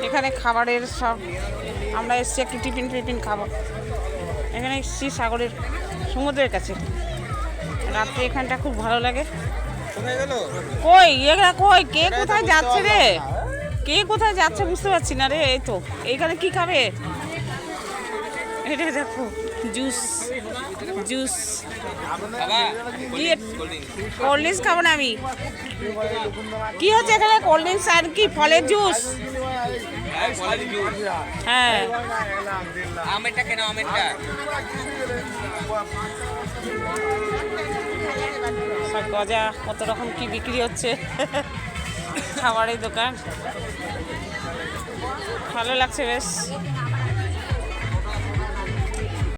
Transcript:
এখানে খাবারের সব আমরা এসছি একটু টিফিন খাবো। এখানে এসছি সাগরের সমুদ্রের কাছে। রাত্রে এখানটা খুব ভালো লাগে। কই এগুলা কই, কে কোথায় যাচ্ছে রে, কে কোথায় যাচ্ছে বুঝতে পারছি না রে। এই তো এইখানে কি খাবে, এটা দেখো জুস জুস, কোল্ড ড্রিঙ্কস খাবো না আমি। কি হচ্ছে এখানে, কোল্ড ড্রিঙ্কস আর কি ফলের জুস? হ্যাঁ সব গজা, কত রকম কি বিক্রি হচ্ছে খাবারের দোকান। ভালো লাগছে বেশ।